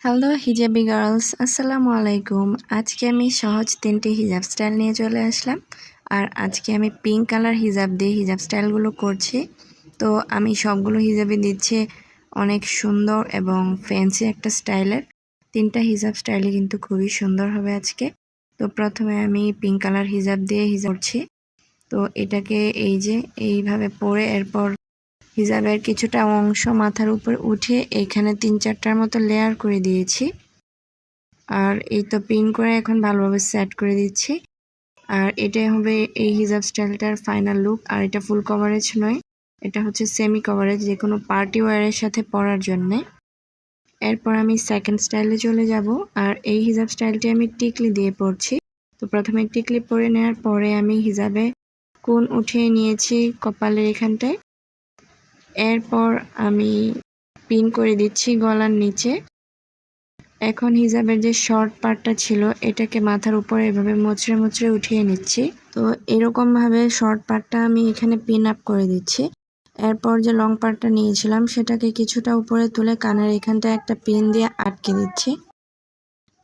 Hello hijabi girls, আসসালামু আলাইকুম। আজকে আমি সহজ 3টি হিজাব স্টাইল নিয়ে চলে আসলাম। আর আজকে আমি পিঙ্ক কালার হিজাব দিয়ে হিজাব স্টাইলগুলো করছি। তো আমি সবগুলো হিজাবই দিচ্ছি অনেক সুন্দর এবং ফ্যান্সি একটা স্টাইলের। 3টা হিজাব স্টাইলই কিন্তু খুবই সুন্দর হবে আজকে। তো প্রথমে আমি পিঙ্ক কালার হিজাব দিয়ে হিজাব করছি। তো এটাকে এই যে এইভাবে পরে এরপর হিজাবের কিছুটা অংশ মাথার উপর উঠে এখানে 3-4টার মতো লেয়ার করে দিয়েছি। আর এই তো পিন করে এখন ভালোভাবে সেট করে দিচ্ছি। আর এটাই হবে এই হিজাব স্টাইলটার ফাইনাল লুক। আর এটা ফুল কভারেজ নয়, এটা হচ্ছে সেমি কভারেজ, যে কোনো পার্টি ওয়্যারের সাথে পরার জন্যে। এরপর আমি সেকেন্ড স্টাইলে চলে যাব। আর এই হিজাব স্টাইলটি আমি টিকলি দিয়ে পরছি। তো প্রথমে টিকলি পরে নেওয়ার পরে আমি হিজাবে কোণ উঠিয়ে নিয়েছি কপালের এখানটায়। এরপর আমি পিন করে দিচ্ছি গলার নিচে। এখন হিজাবের যে শর্ট পার্টটা ছিল এটাকে মাথার উপরে এভাবে মুচড়ে মুচড়ে উঠিয়ে নিচ্ছি। তো এরকম ভাবে শর্ট পার্টটা আমি এখানে পিন আপ করে দিচ্ছি। এরপর যে লং পার্টটা নিয়েছিলাম সেটাকে কিছুটা উপরে তুলে কানের এখানটায় একটা পিন দিয়ে আটকে দিচ্ছি।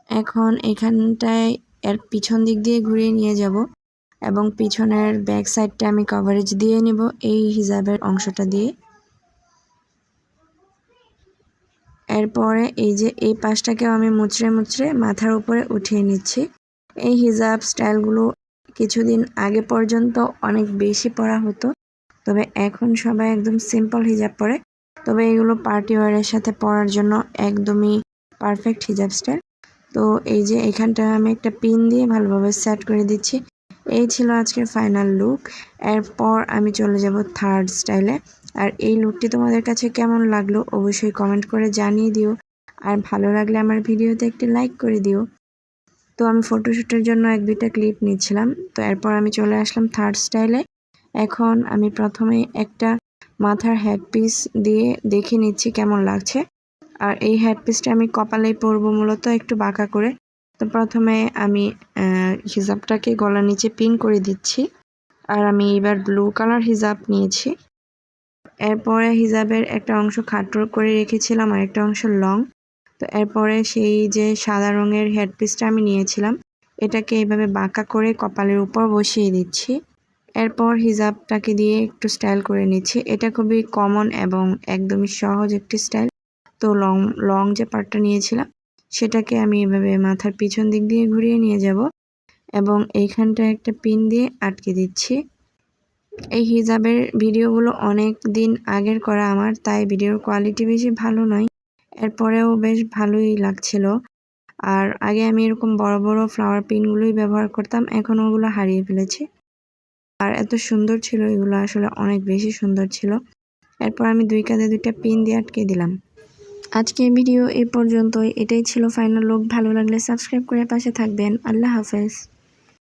এখন এখানটায় এর পিছন দিক দিয়ে ঘুরিয়ে নিয়ে যাব এবং পিছনের ব্যাক সাইডটা আমি কভারেজ দিয়ে নিব এই হিজাবের অংশটা দিয়ে। এরপরে এই যে এই পাশটাকেও আমি মুচড়ে মুচড়ে মাথার উপরে উঠিয়ে নিচ্ছি। এই হিজাব স্টাইলগুলো কিছুদিন আগে পর্যন্ত অনেক বেশি পরা হতো, তবে এখন সবাই একদম সিম্পল হিজাব পরে। তবে এগুলো পার্টি ওয়্যারের সাথে পরার জন্য একদমই পারফেক্ট হিজাব স্টাইল। তো এই যে এখানটা আমি একটা পিন দিয়ে ভালোভাবে সেট করে দিচ্ছি। এই ছিল আজকের ফাইনাল লুক। এরপর আমি চলে যাব থার্ড স্টাইলে। আর এই লুকটি তোমাদের কাছে কেমন লাগলো অবশ্যই কমেন্ট করে জানিয়ে দিও। আর ভালো লাগলে আমার ভিডিওতে একটি লাইক করে দিও। তো আমি ফটোশ্যুটের জন্য 1-2টা ক্লিপ নিচ্ছিলাম। তো এরপর আমি চলে আসলাম থার্ড স্টাইলে। এখন আমি প্রথমে একটা মাথার হেডপিস দিয়ে দেখে নিচ্ছি কেমন লাগছে। আর এই হেডপিসটা আমি কপালেই পরবো, মূলত একটু বাঁকা করে। তো প্রথমে আমি হিজাবটাকে গলার নিচে পিন করে দিচ্ছি। আর আমি এবার ব্লু কালার হিজাব নিয়েছি। এরপরে হিজাবের একটা অংশ খাটো করে রেখেছিলাম আর একটা অংশ লং। তো এরপরে সেই যে সাদা রঙের হেডপিসটা আমি নিয়েছিলাম এটাকে এইভাবে বাঁকা করে কপালের উপর বসিয়ে দিচ্ছি। এরপর হিজাবটাকে দিয়ে একটু স্টাইল করে নিচ্ছি। এটা খুবই কমন এবং একদমই সহজ একটি স্টাইল। তো লং যে পার্টটা নিয়েছিলাম সেটাকে আমি এভাবে মাথার পিছন দিক দিয়ে ঘুরিয়ে নিয়ে যাব এবং এইখানটা একটা পিন দিয়ে আটকে দিচ্ছি। এই হিজাবের ভিডিওগুলো অনেক দিন আগের করা আমার, তাই ভিডিওর কোয়ালিটি বেশি ভালো নয়। এরপরেও বেশ ভালোই লাগছিল। আর আগে আমি এরকম বড় বড় ফ্লাওয়ার পিনগুলোই ব্যবহার করতাম, এখন ওগুলো হারিয়ে ফেলেছি। আর এত সুন্দর ছিল এগুলো, আসলে অনেক বেশি সুন্দর ছিল। এরপর আমি 2 কাঁধে 2টা পিন দিয়ে আটকে দিলাম। আজকের ভিডিও এই পর্যন্তই। এটাই ছিল ফাইনাল লুক। ভালো লাগলে সাবস্ক্রাইব করে পাশে থাকবেন। আল্লাহ হাফেজ।